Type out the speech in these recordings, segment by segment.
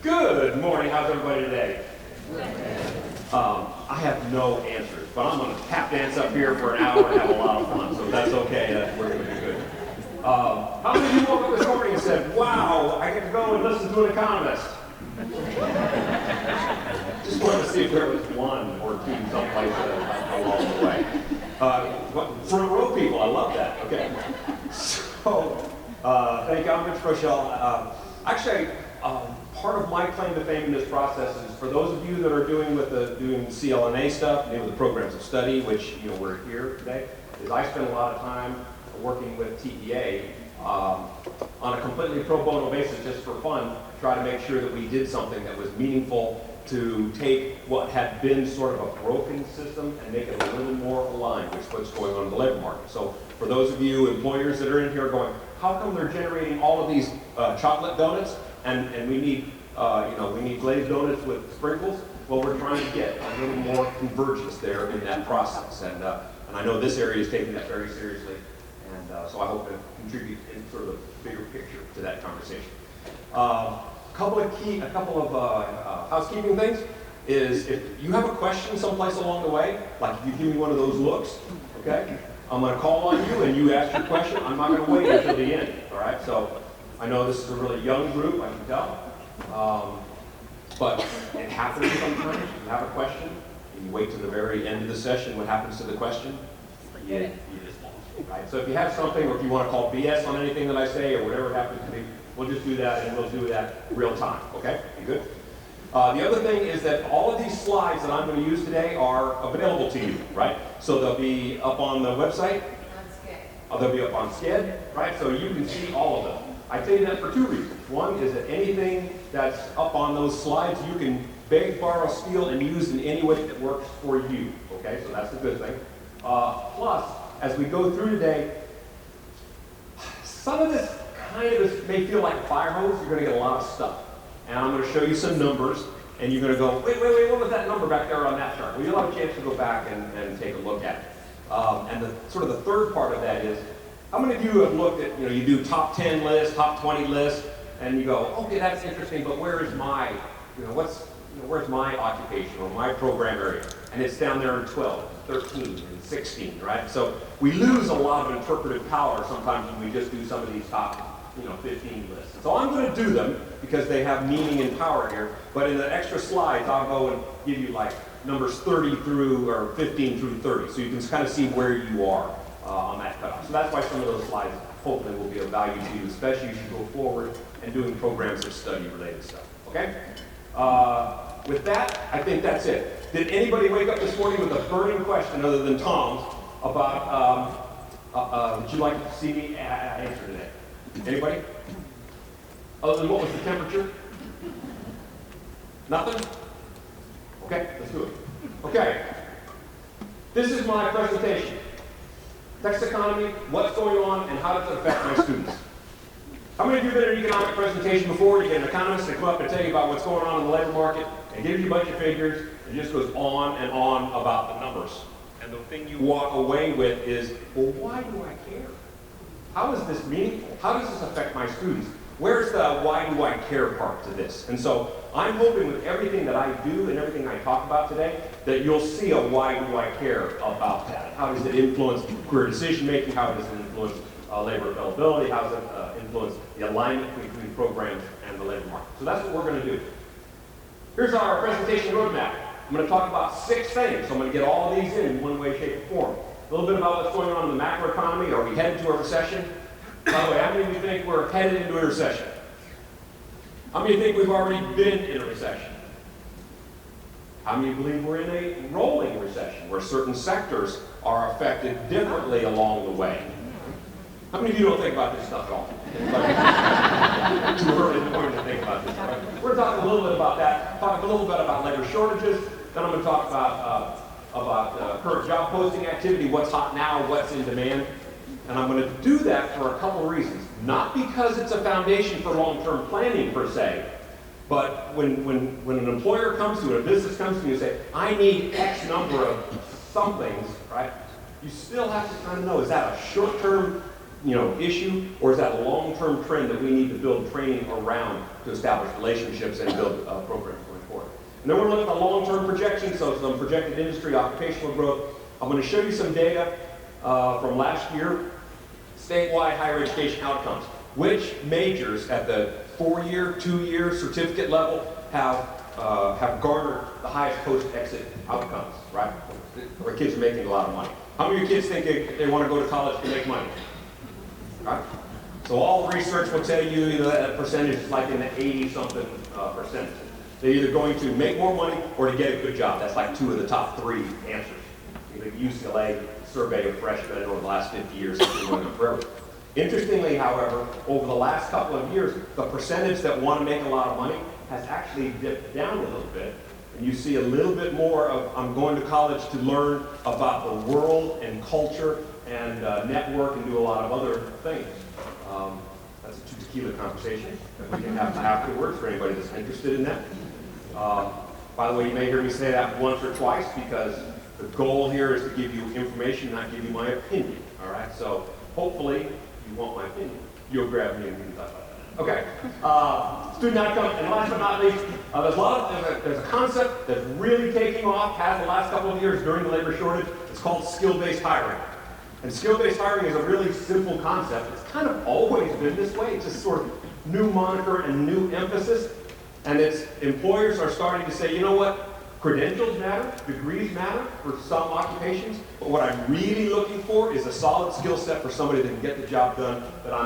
Good morning. How's everybody today? I have no answers, but I'm going to tap dance up here for an hour and have a lot of fun, so that's okay. We're going to be good. How many of you woke up this morning and said, wow, I get to go and listen to an economist? Just wanted to see if there was one or two someplace along the way. Front row people, I love that. Okay. So, thank you. I'm Richard Froeschle. Actually, part of my claim to fame in this process is for those of you that are doing CLNA stuff, with the programs of study, which we're here today, is I spend a lot of time working with TEA on a completely pro bono basis, just for fun, to try to make sure that we did something that was meaningful to take what had been sort of a broken system and make it a little more aligned with what's going on in the labor market. So for those of you employers that are in here going, how come they're generating all of these chocolate donuts and we need we need glazed donuts with sprinkles? Well, we're trying to get a little more convergence there in that process, and I know this area is taking that very seriously, and so I hope to contribute in sort of the bigger picture to that conversation. A couple of housekeeping things is if you have a question someplace along the way, like if you give me one of those looks, okay, I'm going to call on you and you ask your question. I'm not going to wait until the end, all right? So I know this is a really young group, I can tell, but it happens sometimes. You have a question, and you wait to the very end of the session. What happens to the question? You just lost, right? So if you have something, or if you want to call BS on anything that I say, or whatever it happens to be, we'll just do that, and we'll do that real time, okay? You good? The other thing is that all of these slides that I'm going to use today are available to you, right? So they'll be up on the website. They'll be up on Sked, right? So you can see all of them. I tell you that for two reasons. One is that anything that's up on those slides, you can beg, borrow, steal, and use in any way that works for you, okay? So that's a good thing. Plus, as we go through today, some of this kind of may feel like a fire hose. You're going to get a lot of stuff. And I'm going to show you some numbers, and you're going to go, wait, what was that number back there on that chart? Well, you'll have a chance to go back and take a look at it. And the third part of that is, how many of you have looked at, you do top 10 lists, top 20 lists, and you go, okay, that's interesting, but where is my, where's my occupation or my program area? And it's down there in 12, 13, and 16, right? So we lose a lot of interpretive power sometimes when we just do some of these top 15 lists. So I'm going to do them because they have meaning and power here, but in the extra slides, I'll go and give you like numbers 30 through, or 15 through 30, so you can kind of see where you are on that cutoff. So that's why some of those slides hopefully will be of value to you, especially as you go forward and doing programs of study related stuff, okay? With that, I think that's it. Did anybody wake up this morning with a burning question other than Tom's about, would you like to see me answer today? Anybody? Other than what was the temperature? Nothing? Okay, let's do it. Okay, this is my presentation. Text economy, what's going on, and how does it affect my students? How many of you have been in an economic presentation before? You get an economist to come up and tell you about what's going on in the labor market, and give you a bunch of figures, and just goes on and on about the numbers. And the thing you walk away with is, well, why do I care? How is this meaningful? How does this affect my students? Where's the why do I care part to this? And so I'm hoping with everything that I do and everything I talk about today, that you'll see a why do I care about that. How does it influence career decision making? How does it influence labor availability? How does it influence the alignment between programs and the labor market? So that's what we're going to do. Here's our presentation roadmap. I'm going to talk about 6 things. So I'm going to get all of these in one way, shape, or form. A little bit about what's going on in the macroeconomy. Are we headed to a recession? By the way, how many of you think we're headed into a recession? How many think we've already been in a recession? How many believe we're in a rolling recession where certain sectors are affected differently along the way? How many of you don't think about this stuff at all? Too early in the morning to think about this. Right? We're going to talk a little bit about that, talk a little bit about labor shortages, then I'm going to talk about current job posting activity, what's hot now, what's in demand. And I'm going to do that for a couple reasons. Not because it's a foundation for long-term planning per se, but when an employer comes to you, a business comes to you and say, I need X number of somethings, right? You still have to kind of know, is that a short-term issue, or is that a long-term trend that we need to build training around to establish relationships and build programs going forward? And then we're looking at the long-term projections, so some projected industry, occupational growth. I'm going to show you some data from last year, statewide higher education outcomes. Which majors at the 4-year, 2-year certificate level have garnered the highest post-exit outcomes, right? Where kids are making a lot of money. How many of your kids think they want to go to college to make money? Right? So all the research will tell you, that percentage is like in the 80-something percentage. They're either going to make more money or to get a good job. That's like 2 of the top 3 answers. The UCLA survey of freshmen over the last 50 years has been going on forever. Interestingly, however, over the last couple of years, the percentage that want to make a lot of money has actually dipped down a little bit. And you see a little bit more of, I'm going to college to learn about the world and culture and network and do a lot of other things. That's a 2 tequila conversation that we can have afterwards for anybody that's interested in that. By the way, you may hear me say that once or twice because the goal here is to give you information, not give you my opinion. All right, so hopefully you want my opinion. You'll grab me and we can talk about that. Okay, student outcome, and last but not least, there's a concept that's really taking off, has the last couple of years during the labor shortage. It's called skill-based hiring. And skill-based hiring is a really simple concept. It's kind of always been this way. It's just sort of new moniker and new emphasis. And employers are starting to say, you know what? Credentials matter, degrees matter for some occupations, but what I'm really looking for is a solid skill set for somebody that can get the job done that I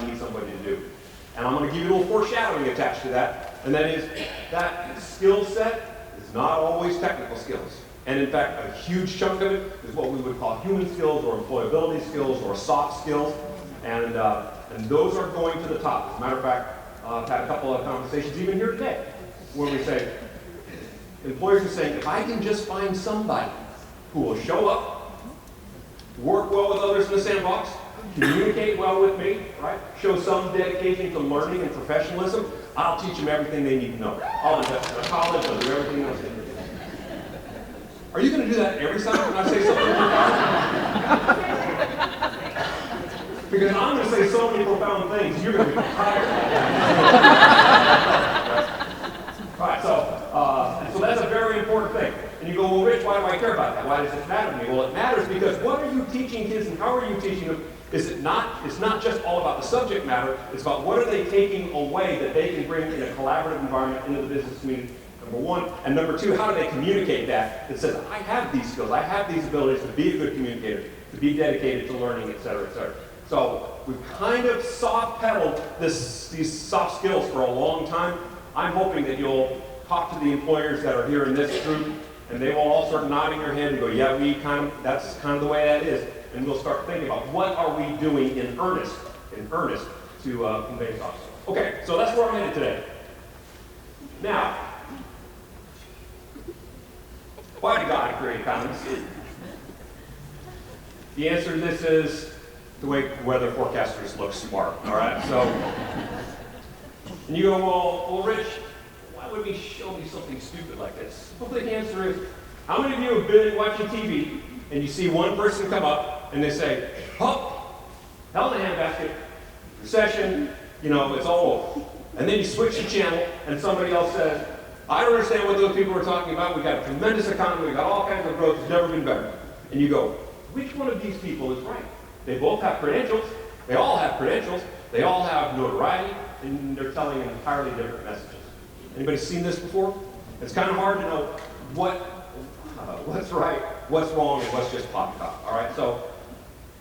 need somebody to do. And I'm going to give you a little foreshadowing attached to that, and that is that skill set is not always technical skills. And in fact, a huge chunk of it is what we would call human skills or employability skills or soft skills, and those are going to the top. As a matter of fact, I've had a couple of conversations even here today where we say, employers are saying, if I can just find somebody who will show up, work well with others in the sandbox, communicate well with me, right? Show some dedication to learning and professionalism, I'll teach them everything they need to know. I'll invest in their college, I'll do everything else they need. Are you going to do that every time when I say something? Because I'm going to say so many profound things, you're going to be tired. Right, so that's a very important thing. And you go, well, Rich, why do I care about that? Why does it matter to me? Well, it matters because what are you teaching kids and how are you teaching them? It's not just all about the subject matter, it's about what are they taking away that they can bring in a collaborative environment into the business community, number one. And number two, how do they communicate that? It says, I have these skills, I have these abilities to be a good communicator, to be dedicated to learning, et cetera, et cetera. So we've kind of soft-pedaled these soft skills for a long time. I'm hoping that you'll talk to the employers that are here in this group, and they will all start nodding their head and go, yeah, that's kind of the way that is. And we'll start thinking about what are we doing in earnest to convey soft skills. Okay, so that's where I'm headed today. Now, why did God create economists? The answer to this is the way weather forecasters look smart, all right? So, and you go, well, Rich, why would he show me something stupid like this? Well, the answer is, how many of you have been watching TV and you see one person come up and they say, oh, hell in a handbasket, recession, it's all over. And then you switch the channel and somebody else says, I don't understand what those people are talking about. We've got a tremendous economy. We've got all kinds of growth. It's never been better. And you go, which one of these people is right? They both have credentials. They all have credentials. They all have notoriety. And they're telling entirely different messages. Anybody seen this before? It's kind of hard to know what's right, what's wrong, and what's just popped up. All right, so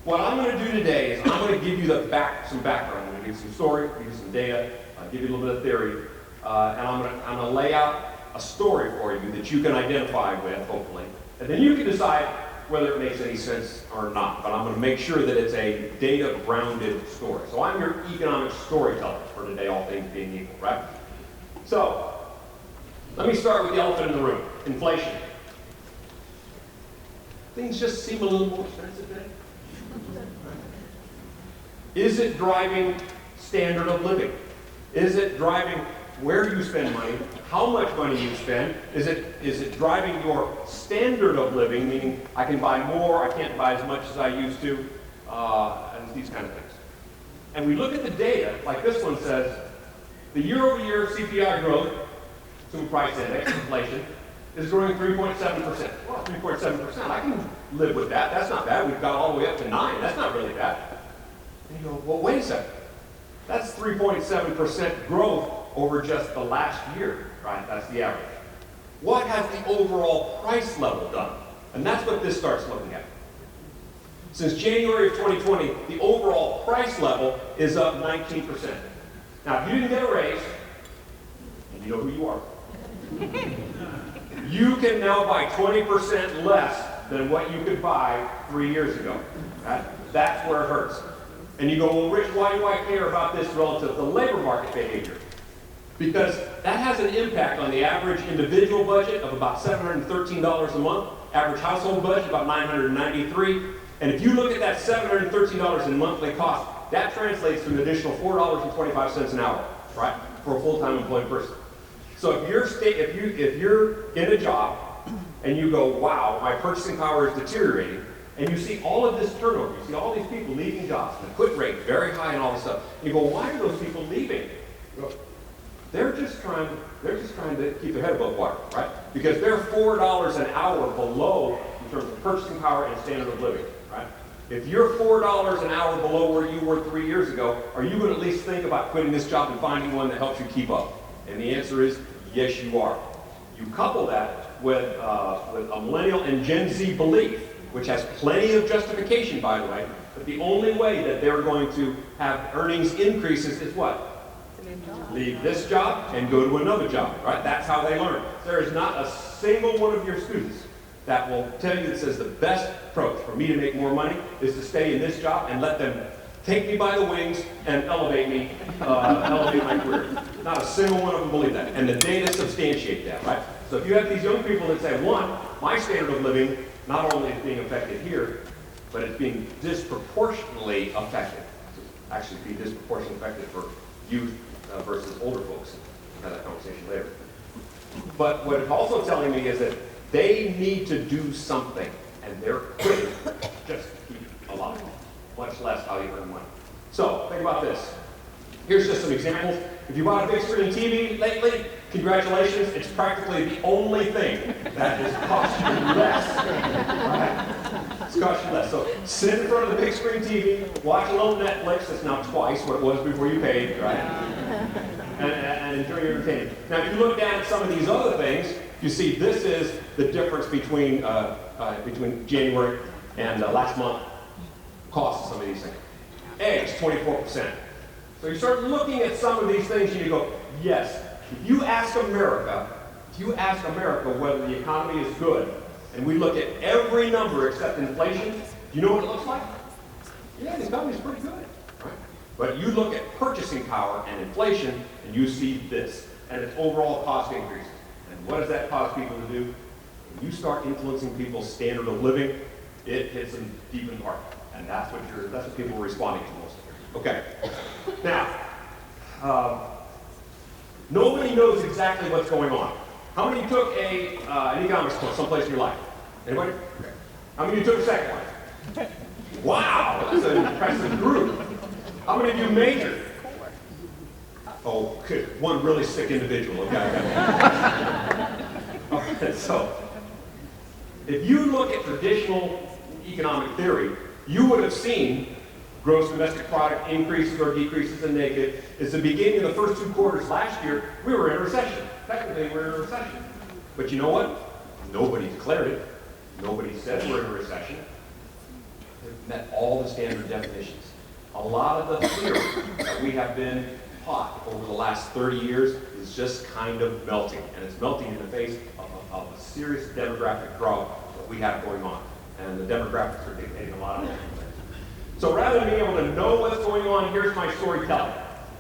what I'm going to do today is I'm going to give you some background. I'm going to give you some story, give you some data, give you a little bit of theory, and I'm going to lay out a story for you that you can identify with, hopefully, and then you can decide whether it makes any sense or not. But I'm going to make sure that it's a data-grounded story. So I'm your economic storyteller for today, all things being equal, right? So let me start with the elephant in the room, inflation. Things just seem a little more expensive today. Is it driving standard of living? Is it driving where you spend money, how much money you spend? Is it driving your standard of living, meaning I can buy more, I can't buy as much as I used to? and these kind of things. And we look at the data, like this one says, the year-over-year CPI growth, consumer price index, inflation, is growing 3.7%. Well, 3.7%, I can live with that. That's not bad. We've got all the way up to 9. That's not really bad. And you go, well, wait a second. That's 3.7% growth over just the last year, right? That's the average. What has the overall price level done? And that's what this starts looking at. Since January of 2020, the overall price level is up 19%. Now, if you didn't get a raise, and you know who you are, you can now buy 20% less than what you could buy 3 years ago. Right? That's where it hurts. And you go, well, Rich, why do I care about this relative to labor market behavior? Because that has an impact on the average individual budget of about $713 a month, average household budget about $993. And if you look at that $713 in monthly cost, that translates to an additional $4.25 an hour, right, for a full-time employed person. So if you're in a job and you go, wow, my purchasing power is deteriorating, and you see all of this turnover, you see all these people leaving jobs, and the quit rate very high and all this stuff, you go, why are those people leaving? They're just trying to keep their head above water, right? Because they're $4 an hour below in terms of purchasing power and standard of living, right? If you're $4 an hour below where you were 3 years ago, are you going to at least think about quitting this job and finding one that helps you keep up? And the answer is, yes, you are. You couple that with a millennial and Gen Z belief, which has plenty of justification, by the way, but the only way that they're going to have earnings increases is what? Leave this job and go to another job, right? That's how they learn. There is not a single one of your students that will tell you that says the best approach for me to make more money is to stay in this job and let them take me by the wings and elevate me, elevate my career. Not a single one of them believe that. And the data substantiate that, right? So if you have these young people that say, one, my standard of living not only is being affected here, but it's being disproportionately affected. Actually being disproportionately affected for youth versus older folks. We'll have that conversation later. But what it's also telling me is that they need to do something, and they're quitting just to keep alive, much less how you earn money. So think about this. Here's just some examples. If you bought a big screen TV lately, congratulations, it's practically the only thing that is cost you less. Right? It's cost you less. So sit in front of the big screen TV, watch a little Netflix, that's now twice what it was before you paid, right? And enjoy your entertainment. Now if you look down at some of these other things, you see this is the difference between January and last month cost of some of these things. Eggs, 24%. So you start looking at some of these things and you go, yes, if you ask America whether the economy is good, and we look at every number except inflation, do you know what it looks like? Yeah, the economy is pretty good, right? But you look at purchasing power and inflation, and you see this, and it's overall cost increases. And what does that cause people to do? When you start influencing people's standard of living, it hits them deep in the heart, and that's what people are responding to most. Okay. Now, nobody knows exactly what's going on. How many took an economics course someplace in your life? Anybody? Okay. How many took a second one? Wow, that's an impressive group. How many of you majored? Oh, good. One really sick individual. Okay. All right, so if you look at traditional economic theory, you would have seen gross domestic product increases or decreases in negative. It's the beginning of the first 2 quarters last year, we were in a recession. Technically, we're in a recession. But you know what? Nobody declared it. Nobody said we're in a recession. It met all the standard definitions. A lot of the theory that we have been taught over the last 30 years is just kind of melting. And it's melting in the face of a serious demographic drought that we have going on. And the demographics are dictating a lot of it. So rather than being able to know what's going on, here's my storytelling.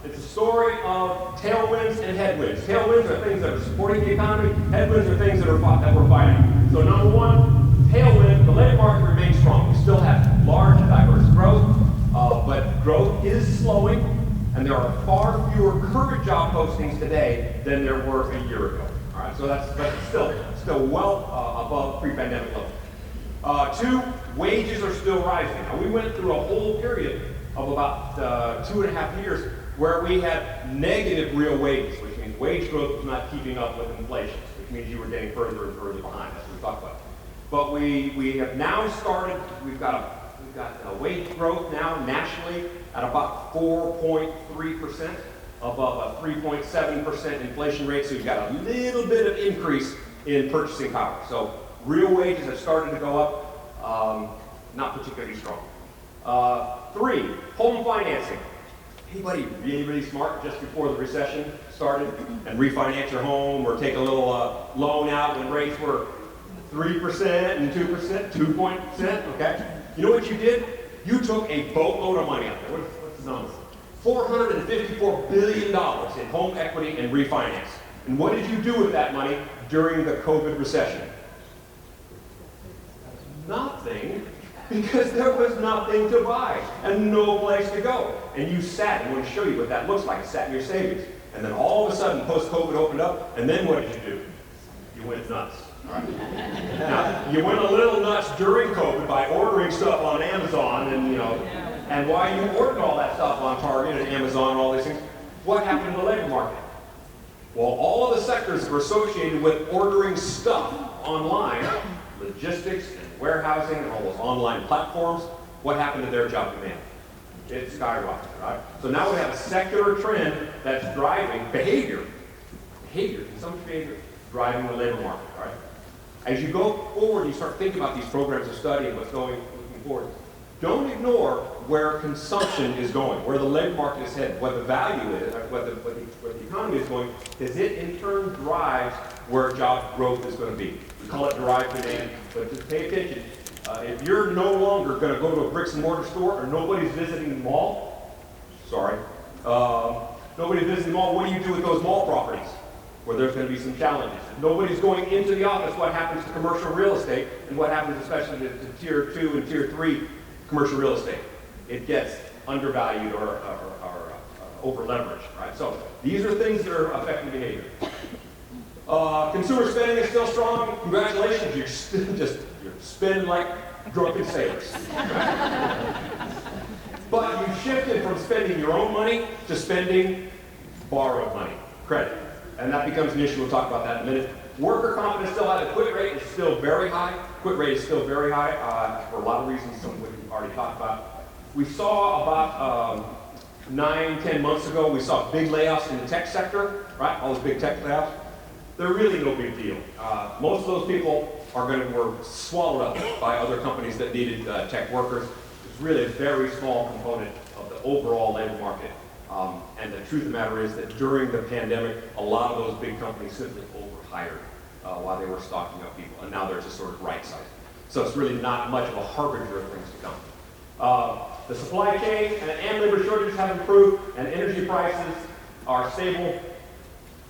It's a story of tailwinds and headwinds. Tailwinds are things that are supporting the economy. Headwinds are things that we're fighting. So number one, tailwind, the labor market remains strong. We still have large, diverse growth, but growth is slowing, and there are far fewer current job postings today than there were a year ago. All right, so that's still well above pre-pandemic levels. Two, wages are still rising. Now, we went through a whole period of about 2.5 years where we had negative real wages, which means wage growth was not keeping up with inflation, which means you were getting further and further behind. That's what we talked about. But we have now started, we've got wage growth now nationally at about 4.3%, above a 3.7% inflation rate, so you've got a little bit of increase in purchasing power. So real wages have started to go up, not particularly strong. 3, home financing. Anybody really, really smart just before the recession started and refinance your home or take a little loan out when rates were 3% and 2%, 2%, okay? You know what you did? You took a boatload of money out there. What's the number? $454 billion in home equity and refinance. And what did you do with that money during the COVID recession? Nothing, because there was nothing to buy and no place to go. And you sat, and I want to show you what that looks like. You sat in your savings. And then all of a sudden, post-COVID opened up, and then what did you do? You went nuts. Right. Now, you went a little nuts during COVID by ordering stuff on Amazon and, and while you ordered all that stuff on Target and Amazon and all these things, what happened to the labor market? Well, all of the sectors that were associated with ordering stuff online, logistics and warehousing and all those online platforms, what happened to their job demand? It skyrocketed, right? So now we have a secular trend that's driving consumption behavior, driving the labor market, right? As you go forward, you start thinking about these programs of study and what's looking forward. Don't ignore where consumption is going, where the labor market is headed, what the value is, what the economy is going, because it in turn drives where job growth is going to be. We call it derived demand, but just pay attention. If you're no longer going to go to a bricks and mortar store or nobody's visiting the mall, nobody's visiting the mall, what do you do with those mall properties? Where there's going to be some challenges. If nobody's going into the office, what happens to commercial real estate, and what happens especially to tier 2 and tier 3 commercial real estate? It gets undervalued or over-leveraged, right? So these are things that are affecting behavior. Consumer spending is still strong. Congratulations, you're spending like drunken sailors. But you shifted from spending your own money to spending borrowed money, credit. And that becomes an issue. We'll talk about that in a minute. Worker confidence still high. The quit rate is still very high. Quit rate is still very high for a lot of reasons, some of which we've already talked about. We saw about 9-10 months ago, we saw big layoffs in the tech sector, right? All those big tech layoffs. They're really no big deal. Most of those people were swallowed up by other companies that needed tech workers. It's really a very small component of the overall labor market. And the truth of the matter is that during the pandemic, a lot of those big companies simply overhired while they were stocking up people, and now they're just sort of right-sized. So it's really not much of a harbinger of things to come. The supply chain and labor shortages have improved, and energy prices are stable.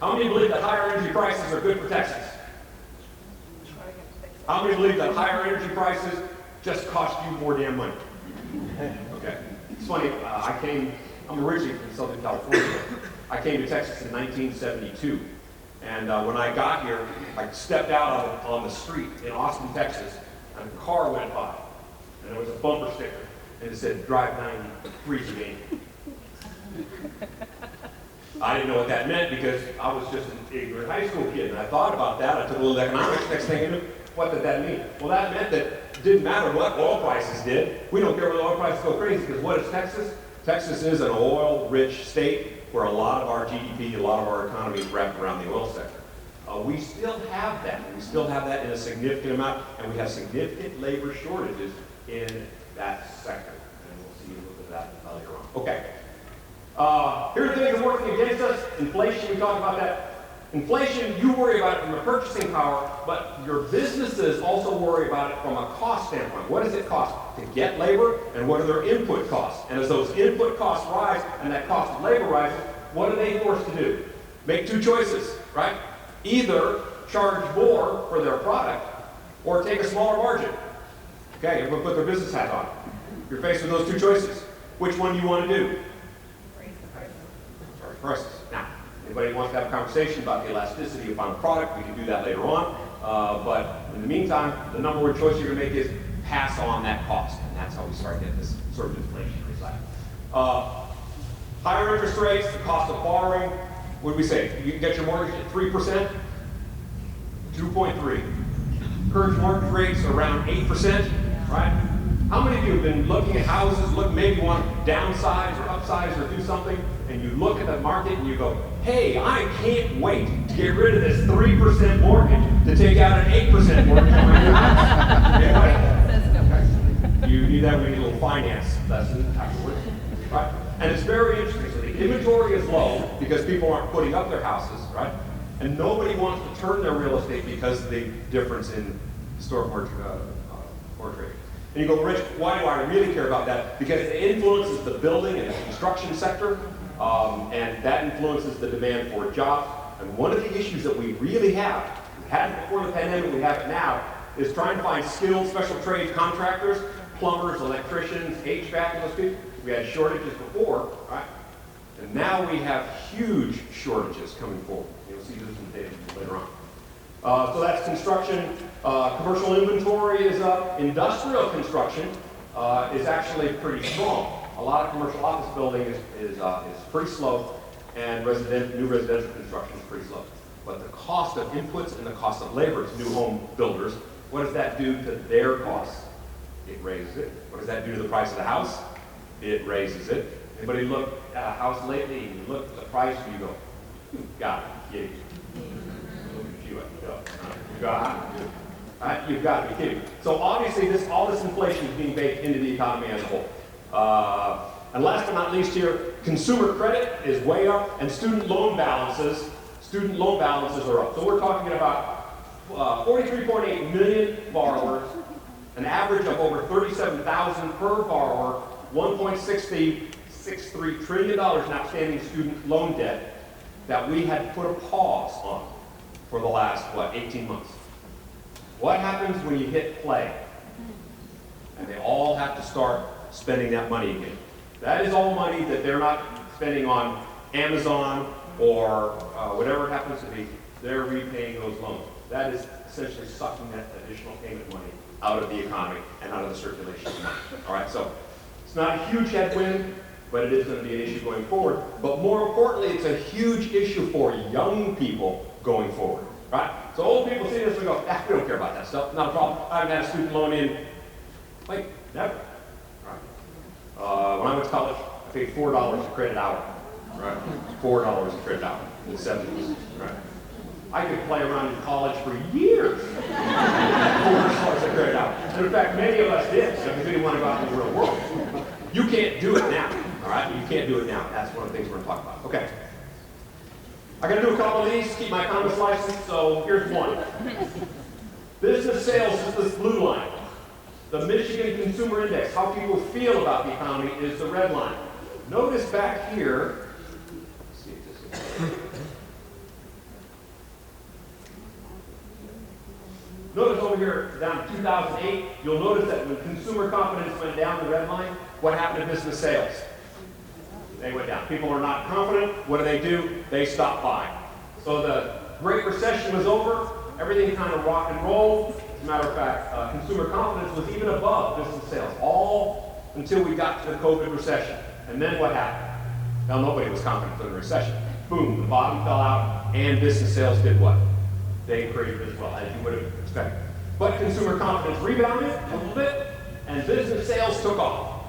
How many believe that higher energy prices are good for Texas? How many believe that higher energy prices just cost you more damn money? Okay. It's funny, I'm originally from Southern California. I came to Texas in 1972. And when I got here, I stepped out on the street in Austin, Texas, and a car went by. And there was a bumper sticker, and it said, "Drive 90, freezing 80." I didn't know what that meant because I was just an ignorant high school kid. And I thought about that. I took a little economics. Next thing I knew, what did that mean? Well, that meant that it didn't matter what oil prices did. We don't care when oil prices go crazy, because what is Texas? Texas is an oil-rich state where a lot of our GDP, a lot of our economy is wrapped around the oil sector. We still have that. We still have that in a significant amount, and we have significant labor shortages in that sector. And we'll see a little bit of that later on. Okay. Here are the things that are working against us. Inflation, we talked about that. Inflation, you worry about it from a purchasing power, but your businesses also worry about it from a cost standpoint. What does it cost to get labor, and what are their input costs? And as those input costs rise and that cost of labor rises, what are they forced to do? Make two choices, right? Either charge more for their product or take a smaller margin. Okay, everyone put their business hat on. You're faced with those two choices. Which one do you want to do? Raise the prices. Charge prices. Now, anybody wants to have a conversation about the elasticity of final product, we can do that later on. But in the meantime, the number one choice you're going to make is pass on that cost. And that's how we start getting this sort of inflationary cycle. Higher interest rates, the cost of borrowing. What do we say? You can get your mortgage at 3%, 2.3. Current mortgage rates are around 8%, right? How many of you have been looking at houses, maybe want to downsize or upsize or do something, and you look at the market and you go, hey, I can't wait to get rid of this 3% mortgage to take out an 8% mortgage on my new house. Anybody? You need that, we need a little finance lesson afterwards, right? And it's very interesting. So the inventory is low because people aren't putting up their houses, right? And nobody wants to turn their real estate because of the difference in historic mortgage rate. And you go, Rich, why do I really care about that? Because it influences the building and the construction sector, and that influences the demand for jobs. And one of the issues that we really have, we had it before the pandemic, we have it now, is trying to find skilled special trade contractors, plumbers, electricians, HVAC, and those people. We had shortages before, right? And now we have huge shortages coming forward. You'll see this in data later on. So that's construction. Commercial inventory is up. Industrial construction is actually pretty strong. A lot of commercial office building is pretty slow, and new residential construction is pretty slow. But the cost of inputs and the cost of labor to new home builders, what does that do to their costs? It raises it. What does that do to the price of the house? It raises it. Anybody look at a house lately and you look at the price and you go, you've got to be kidding. Look at you, you've got to be kidding. So obviously all this inflation is being baked into the economy as a whole. And last but not least here, consumer credit is way up, and student loan balances are up. So we're talking about 43.8 million borrowers, an average of over $37,000 per borrower, $1.63 trillion in outstanding student loan debt that we had put a pause on for the last, 18 months. What happens when you hit play and they all have to start spending that money again? That is all money that they're not spending on Amazon or whatever it happens to be. They're repaying those loans. That is essentially sucking that additional payment money out of the economy and out of the circulation of money. All right, so it's not a huge headwind, but it is going to be an issue going forward. But more importantly, it's a huge issue for young people going forward, right? So old people see this and go, we don't care about that stuff, not a problem. I haven't had a student loan in, never. Right? When I went to college, I paid $4 a credit hour, right? $4 a credit hour in the 70s, right? I could play around in college for years at $4 a credit hour. And in fact, many of us did, because we didn't want to go out in the real world. You can't do it now, all right? You can't do it now. That's one of the things we're going to talk about. Okay. I got to do a couple of these to keep my economist license, so here's one. Business sales is this blue line. The Michigan Consumer Index, how people feel about the economy, is the red line. Notice back here, let's see if this is... Notice over here, down to 2008, you'll notice that when consumer confidence went down the red line, what happened to business sales? They went down. People are not confident. What do? They stop buying. So the Great Recession was over. Everything kind of rock and rolled. As a matter of fact, consumer confidence was even above business sales, all until we got to the COVID recession. And then what happened? Well, nobody was confident for the recession. Boom, the bottom fell out, and business sales did what? They increased as well, as you would have expected. But consumer confidence rebounded a little bit, and business sales took off.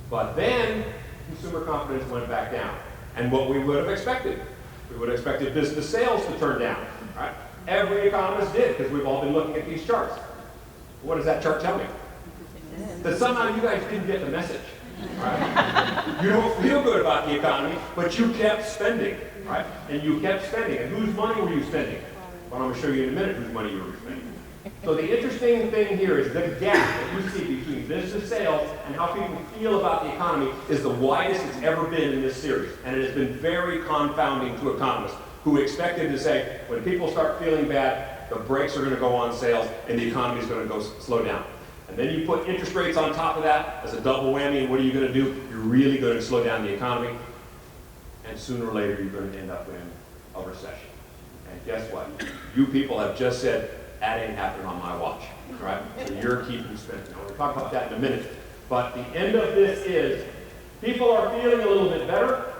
But then consumer confidence went back down. And what we would have expected, we would have expected business sales to turn down. Right? Every economist did, because we've all been looking at these charts. What does that chart tell me? That somehow you guys didn't get the message. Right? You don't feel good about the economy, but you kept spending. Right? And you kept spending. And whose money were you spending? Well, I'm going to show you in a minute whose money you were spending. So the interesting thing here is the gap that you see between business sales and how people feel about the economy is the widest it's ever been in this series. And it has been very confounding to economists who expected to say, when people start feeling bad, the brakes are going to go on sales and the economy is going to go slow down. And then you put interest rates on top of that as a double whammy, and what are you going to do? You're really going to slow down the economy, and sooner or later you're going to end up in a recession. And guess what? You people have just said, that ain't happening on my watch, right? So you're keeping spending. We'll talk about that in a minute. But the end of this is, people are feeling a little bit better,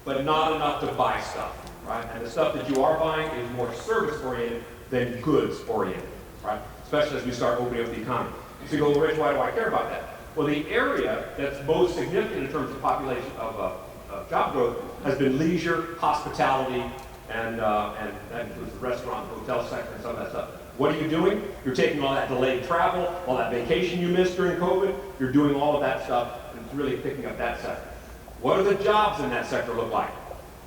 but not enough to buy stuff, right? And the stuff that you are buying is more service-oriented than goods-oriented, right? Especially as we start opening up the economy. So you go, well, Rich, why do I care about that? Well, the area that's most significant in terms of population of job growth has been leisure, hospitality, and that includes the restaurant, hotel sector, and some of that stuff. What are you doing? You're taking all that delayed travel, all that vacation you missed during COVID, you're doing all of that stuff, and it's really picking up that sector. What do the jobs in that sector look like?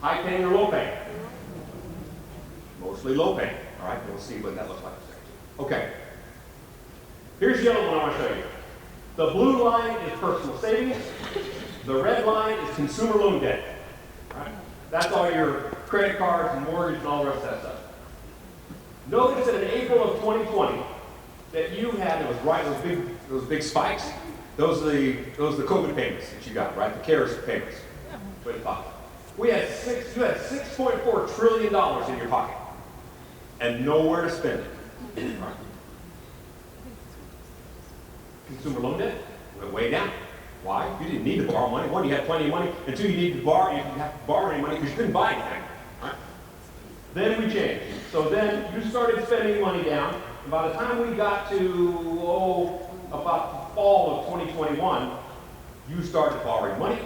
High paying or low paying? Mostly low paying, all right? We'll see what that looks like in a second. Okay. Here's the other one I want to show you. The blue line is personal savings. The red line is consumer loan debt. Right? That's all your credit cards and mortgage and all the rest of that stuff. Notice that in April of 2020 that you had those big spikes. Those are the COVID payments that you got, right? The CARES payments. You had $6.4 trillion in your pocket and nowhere to spend it. Right? Consumer loan debt went way down. Why? You didn't need to borrow money. One, you had plenty of money, and two, you didn't have to borrow any money because you couldn't buy anything. Right? Then we changed. So then you started spending money down, and by the time we got to about the fall of 2021, you started borrowing money,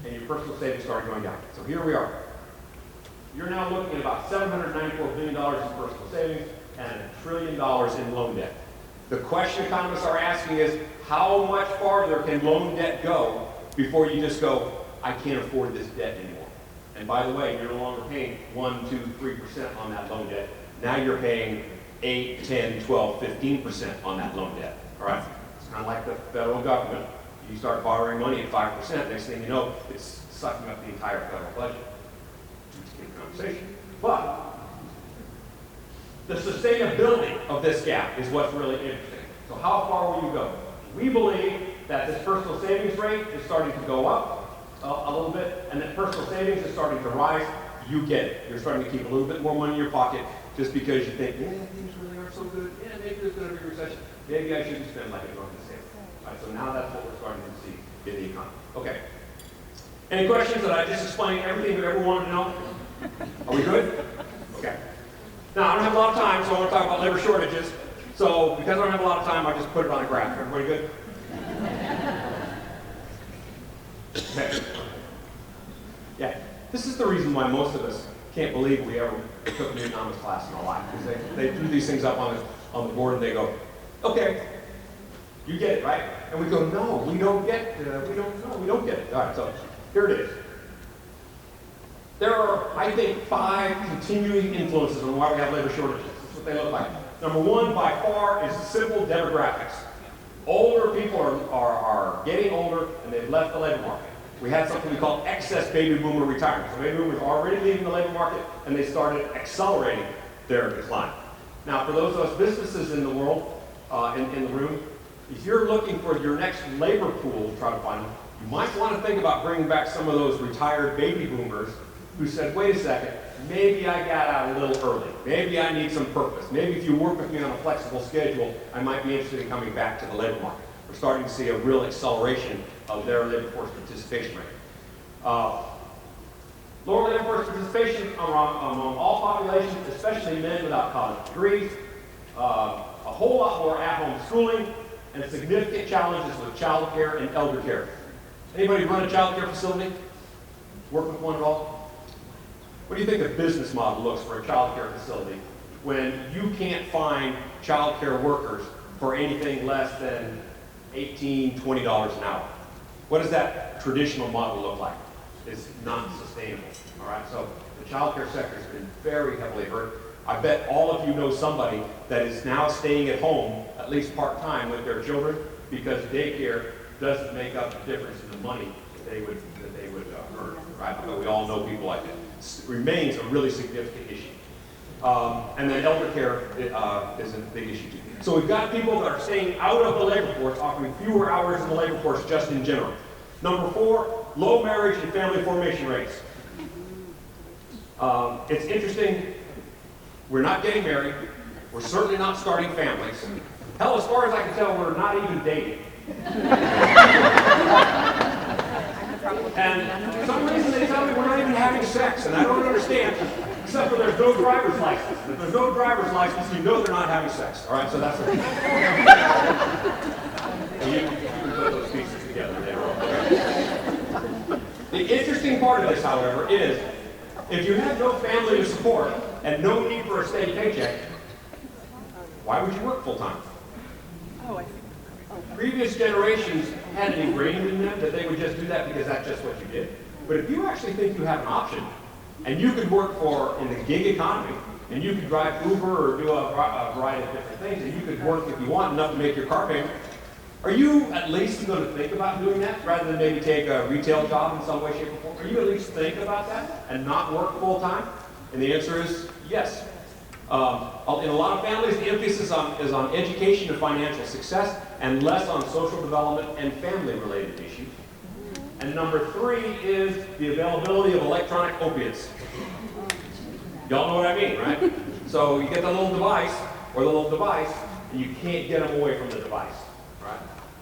and your personal savings started going down. So here we are. You're now looking at about $794 billion in personal savings and $1 trillion in loan debt. The question economists are asking is, how much farther can loan debt go before you just go, I can't afford this debt anymore? And by the way, you're no longer paying 1, 2, 3% on that loan debt. Now you're paying 8, 10, 12, 15% on that loan debt. All right? It's kind of like the federal government. You start borrowing money at 5%, next thing you know, it's sucking up the entire federal budget. Conversation. But the sustainability of this gap is what's really interesting. So how far will you go? We believe that this personal savings rate is starting to go up a little bit, and that personal savings is starting to rise. You get it. You're starting to keep a little bit more money in your pocket just because you think, yeah, things really aren't so good. Yeah, maybe there's going to be a recession. Maybe I shouldn't spend like I'm going to save. All right, so now that's what we're starting to see in the economy. Okay. Any questions that I just explained everything you ever wanted to know? Are we good? Okay. Now, I don't have a lot of time, so I want to talk about labor shortages. So, because I don't have a lot of time, I just put it on a graph. Everybody good? Okay. Yeah. This is the reason why most of us can't believe we ever took an economics class in our life. Because they threw these things up on the board and they go, okay, you get it, right? And we go, no, we don't get it. We don't get it. All right, so here it is. There are, I think, 5 continuing influences on why we have labor shortages. This is what they look like. Number 1, by far, is simple demographics. Older people are getting older, and they've left the labor market. We had something we call excess baby boomer retirement. So baby boomers are already leaving the labor market, and they started accelerating their decline. Now, for those of us businesses in the world, in the room, if you're looking for your next labor pool to try to find them, you might want to think about bringing back some of those retired baby boomers who said, wait a second, maybe I got out a little early. Maybe I need some purpose. Maybe if you work with me on a flexible schedule, I might be interested in coming back to the labor market. We're starting to see a real acceleration of their labor force participation rate. Lower labor force participation among all populations, especially men without college degrees, a whole lot more at-home schooling, and significant challenges with child care and elder care. Anybody run a child care facility? Work with one at all? What do you think the business model looks for a child care facility when you can't find child care workers for anything less than $18, $20 an hour? What does that traditional model look like? It's not sustainable. All right, so the child care sector has been very heavily hurt. I bet all of you know somebody that is now staying at home, at least part-time, with their children because daycare doesn't make up the difference in the money that they would earn. Right? But we all know people like that. It remains a really significant issue. And then elder care is a big issue too. So we've got people that are staying out of the labor force, offering fewer hours in the labor force just in general. Number 4, low marriage and family formation rates. It's interesting, we're not getting married, We're certainly not starting families. Hell, as far as I can tell, we're not even dating. And for some reason they tell me we're not even having sex, and I don't understand, except for there's no driver's license. If there's no driver's license, you know they're not having sex. All right, so that's it. You can put those pieces together later on. The interesting part of this, however, is if you have no family to support and no need for a steady paycheck, why would you work full-time? Oh, I see. Previous generations had it ingrained in them that they would just do that because that's just what you did. But if you actually think you have an option, and you could work in the gig economy, and you could drive Uber or do a variety of different things, and you could work if you want enough to make your car payment, are you at least going to think about doing that rather than maybe take a retail job in some way, shape, or form? Are you at least think about that and not work full time? And the answer is yes. In a lot of families, the emphasis is on education and financial success and less on social development and family-related issues. And number 3 is the availability of electronic opiates. Y'all know what I mean, right? So you get the little device, and you can't get them away from the device, right?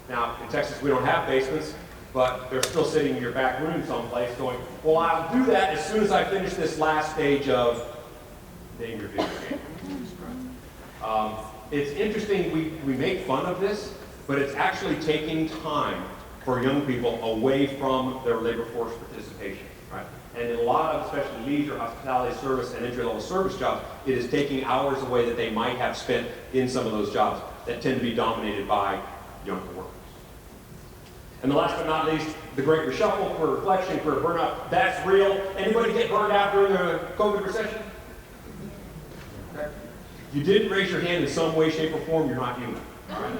Now, in Texas, we don't have basements, but they're still sitting in your back room someplace going, well, I'll do that as soon as I finish this last stage of name your video game. It's interesting, we make fun of this, but it's actually taking time for young people away from their labor force participation, right? And in a lot of, especially leisure, hospitality, service, and entry-level service jobs, it is taking hours away that they might have spent in some of those jobs that tend to be dominated by younger workers. And the last but not least, the great reshuffle, career reflection, career burnout, that's real. Anybody get burned out during the COVID recession? Okay. You didn't raise your hand in some way, shape, or form, you're not human. Right?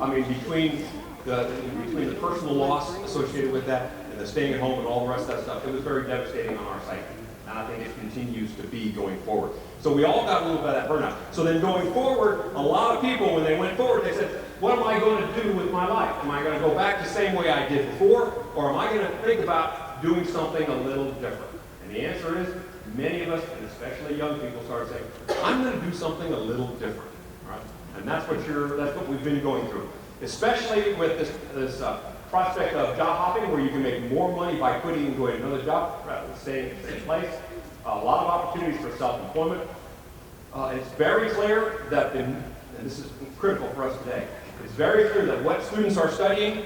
I mean, between the personal loss associated with that and the staying at home and all the rest of that stuff, it was very devastating on our psyche. And I think it continues to be going forward. So we all got a little bit of that burnout. So then going forward, a lot of people, when they went forward, they said, what am I going to do with my life? Am I going to go back the same way I did before? Or am I going to think about doing something a little different? And the answer is, many of us, and especially young people, started saying, I'm going to do something a little different. Right? And that's what we've been going through. Especially with this prospect of job hopping, where you can make more money by quitting and going to another job rather than staying in the same place. A lot of opportunities for self-employment. It's very clear that, and this is critical for us today, it's very clear that what students are studying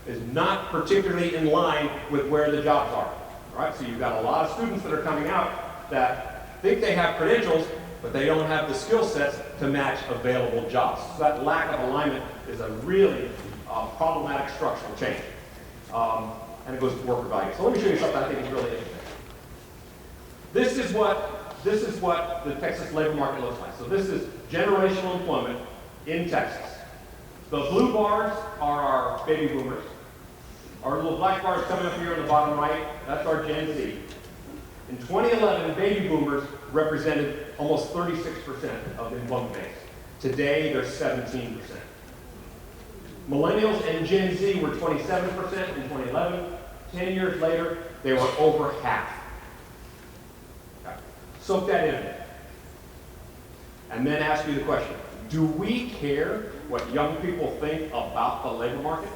is not particularly in line with where the jobs are. All right? So you've got a lot of students that are coming out that think they have credentials, but they don't have the skill sets to match available jobs. So that lack of alignment is a really problematic structural change. And it goes to worker value. So let me show you something I think is really interesting. This is what the Texas labor market looks like. So this is generational employment in Texas. The blue bars are our baby boomers. Our little black bars coming up here on the bottom right, that's our Gen Z. In 2011, baby boomers represented almost 36% of the employment base. Today, they're 17%. Millennials and Gen Z were 27% in 2011. 10 years later, they were over half. Okay. Soak that in. And then ask you the question, do we care what young people think about the labor market?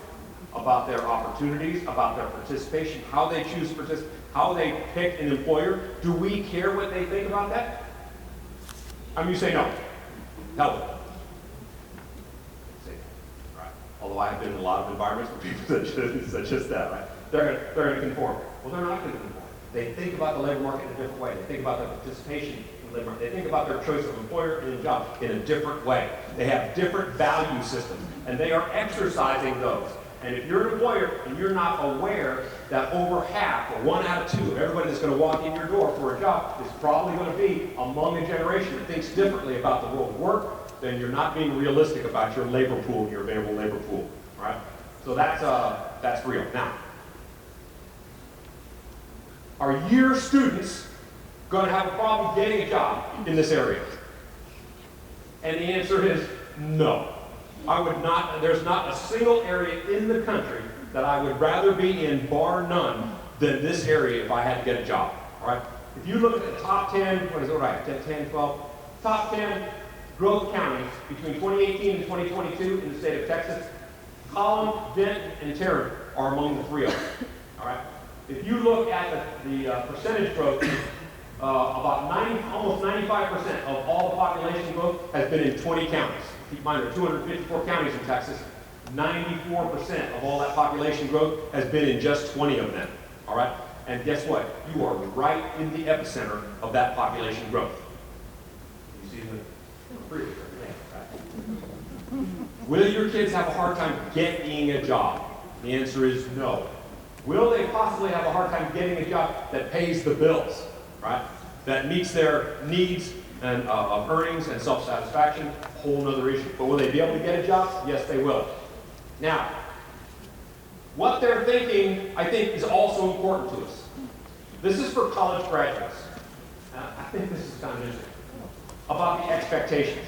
About their opportunities, about their participation, how they choose to participate, how they pick an employer? Do we care what they think about that? I mean, you say no. Help. Right. Although I have been in a lot of environments where people said just that, right? They're going to conform. Well, they're not going to conform. They think about the labor market in a different way. They think about their participation in the labor market. They think about their choice of employer and job in a different way. They have different value systems, and they are exercising those. And if you're an employer and you're not aware that over half, or 1 out of 2 of everybody that's going to walk in your door for a job is probably going to be among a generation that thinks differently about the world of work, then you're not being realistic about your labor pool and your available labor pool. Right? So that's real. Now, are your students going to have a problem getting a job in this area? And the answer is no. I would not, there's not a single area in the country that I would rather be in, bar none, than this area if I had to get a job. All right? If you look at the top 10, what is it, right? 10, 12, top 10 growth counties between 2018 and 2022 in the state of Texas, Collin, Denton, and Tarrant are among the three of them. All right. If you look at the percentage growth, almost 95% of all the population growth has been in 20 counties. Keep in mind, there are 254 counties in Texas. 94% of all that population growth has been in just 20 of them. All right. And guess what? You are right in the epicenter of that population growth. You see the freeway, right? Will your kids have a hard time getting a job? The answer is no. Will they possibly have a hard time getting a job that pays the bills, right? That meets their needs and of earnings and self-satisfaction? Whole nother issue. But will they be able to get a job? Yes, they will. Now, what they're thinking, I think, is also important to us. This is for college graduates. I think this is kind of interesting. About the expectations.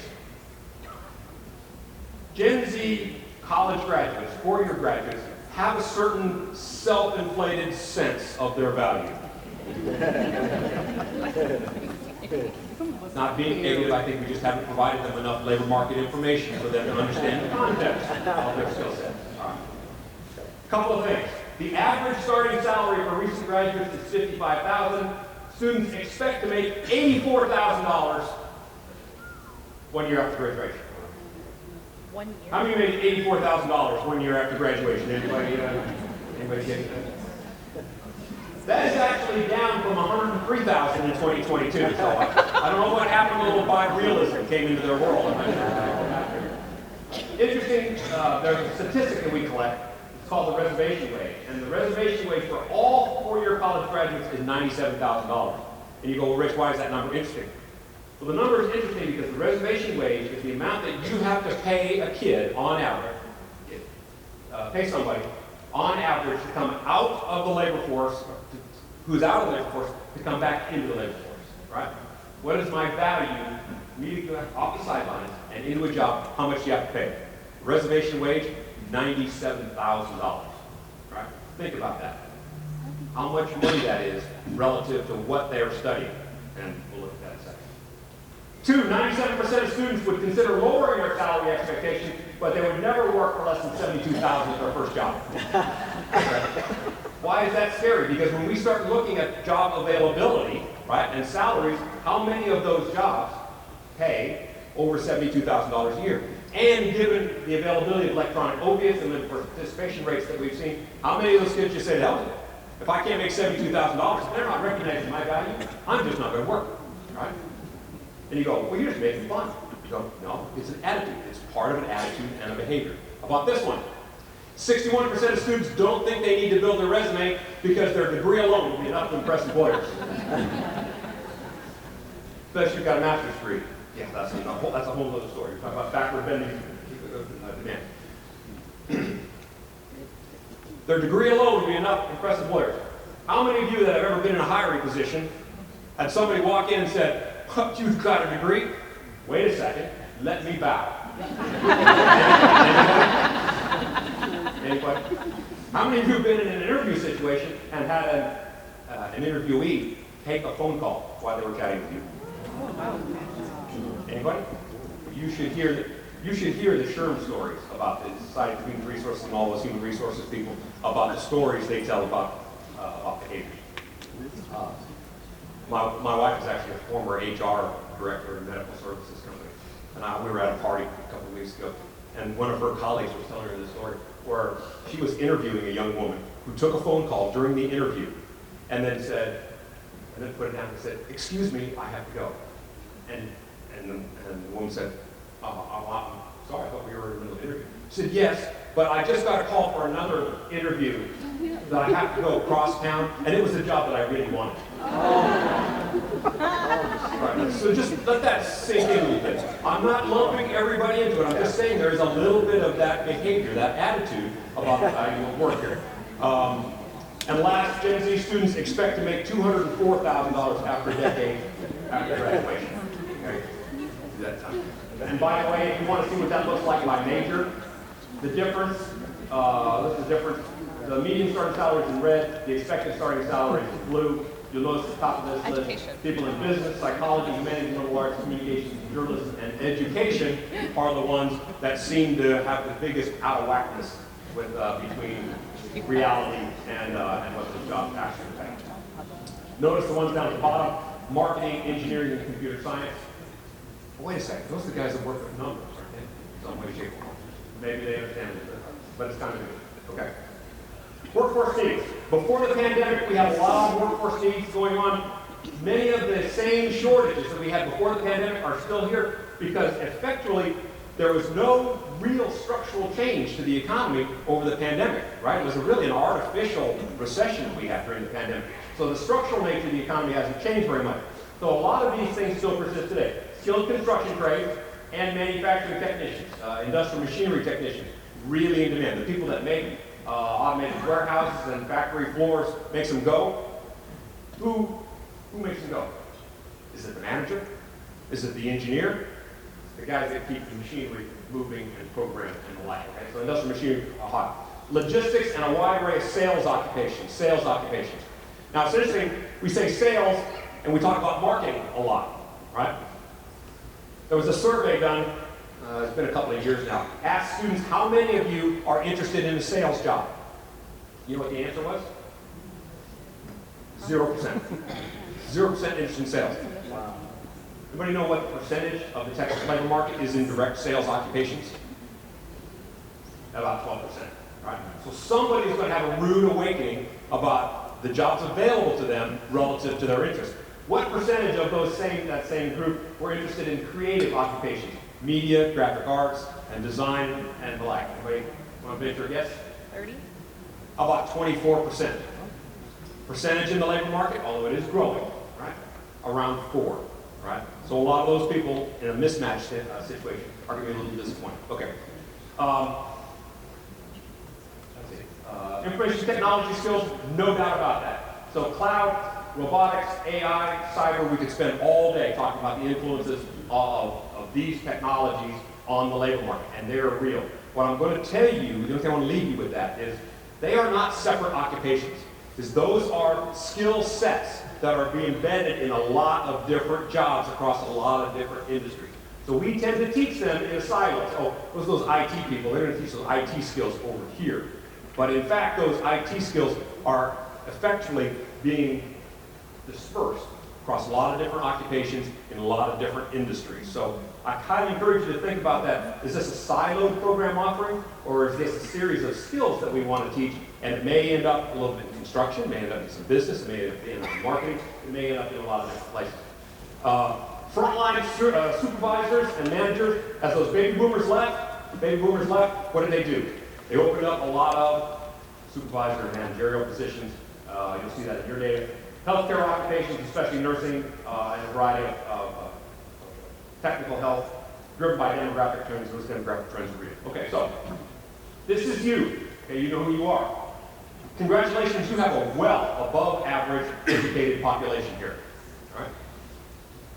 Gen Z college graduates, four-year graduates, have a certain self-inflated sense of their value. Not being negative, I think we just haven't provided them enough labor market information for them to understand the context of their skill set. All right. Couple of things. The average starting salary for recent graduates is $55,000. Students expect to make $84,000 1 year after graduation. 1 year. How many made $84,000 1 year after graduation? Anybody getting that? That is actually down from $103,000 in 2022. So I don't know what happened. A little bi-realism came into their world. Interesting, there's a statistic that we collect. It's called the reservation wage. And the reservation wage for all four-year college graduates is $97,000. And you go, well, Rich, why is that number interesting? Well, the number is interesting because the reservation wage is the amount that you have to pay a kid on average, pay somebody on average to come out of the labor force, who's out of the labor force, to come back into the labor force, right? What is my value, me to go off the sidelines and into a job, how much do you have to pay? Reservation wage, $97,000, right? Think about that. How much money that is relative to what they are studying, and we'll look at that in a second. Two, 97% of students would consider lowering their salary expectations, but they would never work for less than $72,000 as their first job. Why is that scary? Because when we start looking at job availability, right, and salaries, how many of those jobs pay over $72,000 a year? And given the availability of electronic opiates and the participation rates that we've seen, how many of those kids just say, hell with it? If I can't make $72,000, they're not recognizing my value, I'm just not going to work, right? And you go, well, you're just making fun. You go, no, it's an attitude. It's part of an attitude and a behavior. How about this one? 61% of students don't think they need to build their resume because their degree alone will be enough to impress employers. Especially if you've got a master's degree. Yeah, that's a whole other story. You're talking about backward bending demand. Their degree alone will be enough to impress employers. How many of you that have ever been in a hiring position had somebody walk in and said, you've got a degree? Wait a second, let me bow. Anybody? How many of you have been in an interview situation and had an interviewee take a phone call while they were chatting with you? Anybody? You should hear the SHRM stories about the Society for Human Resources and all those human resources people, about the stories they tell about behavior. My wife is actually a former HR director in a medical services company. And we were at a party a couple of weeks ago, and one of her colleagues was telling her this story where she was interviewing a young woman who took a phone call during the interview and then put it down and said, excuse me, I have to go. And the woman said, I'm sorry, I thought we were in the middle of the interview. She said, yes, but I just got a call for another interview that I have to go across town, and it was the job that I really wanted. Right, so just let that sink in a little bit. I'm not lumping everybody into it. I'm just saying there's a little bit of that behavior, that attitude about the value of work here. And last, Gen Z students expect to make $204,000 after a decade after graduation. Okay? That time. And by the way, if you want to see what that looks like by major, the difference, this is the difference. The median starting salary is in red, the expected starting salary is blue. You'll notice at the top of this Education. list, people in business, psychology, humanities, liberal arts, communications, journalism, and education are the ones that seem to have the biggest out of whackness with, between reality and what those jobs actually pay. Notice the ones down at the bottom, marketing, engineering, and computer science. But wait a second, those are the guys that work with numbers, aren't they? Some way, shape, or form. Maybe they understand it, but it's kind of good. Okay. Workforce needs. Before the pandemic, we had a lot of workforce needs going on. Many of the same shortages that we had before the pandemic are still here because effectively there was no real structural change to the economy over the pandemic, right? It was really an artificial recession that we had during the pandemic. So the structural nature of the economy hasn't changed very much. So a lot of these things still persist today. Skilled construction trades and manufacturing technicians, industrial machinery technicians, really in demand. The people that make automated warehouses and factory floors, makes them go. Who makes them go? Is it the manager? Is it the engineer? The guys that keep the machinery moving and programmed and the like. Okay? So industrial machinery are hot. Logistics and a wide array of sales occupations. Now it's interesting, we say sales and we talk about marketing a lot, right? There was a survey done, it's been a couple of years now, asked students how many of you are interested in a sales job? You know what the answer was? 0%. 0% interest in sales. Wow. Anybody know what percentage of the Texas labor market is in direct sales occupations? About 12%, right? So somebody's going to have a rude awakening about the jobs available to them relative to their interest. What percentage of that same group were interested in creative occupations? Media, graphic arts, and design, and the like. Anybody want to venture a guess? 30? About 24%. Percentage in the labor market, although it is growing, right? Around 4, right? So a lot of those people in a mismatched situation are going to be a little disappointed. Okay. Information technology skills, no doubt about that. So cloud, robotics, AI, cyber, we could spend all day talking about the influences of these technologies on the labor market, and they're real. What I'm going to tell you, the only thing I want to leave you with that is they are not separate occupations. Because those are skill sets that are being embedded in a lot of different jobs across a lot of different industries. So we tend to teach them in a silo. Oh, those IT people, they're going to teach those IT skills over here. But in fact, those IT skills are effectively being dispersed across a lot of different occupations in a lot of different industries. So I highly encourage you to think about that. Is this a siloed program offering, or is this a series of skills that we want to teach? And it may end up a little bit in construction, it may end up in some business, it may end up in marketing, it may end up in a lot of different places. Frontline supervisors and managers, as those baby boomers left, what did they do? They opened up a lot of supervisor and managerial positions. You'll see that in your data. Healthcare occupations, especially nursing, and a variety of technical health, driven by demographic trends. Those demographic trends are real. Okay, so this is you. Okay, you know who you are. Congratulations, you have a well above average educated population here. All right?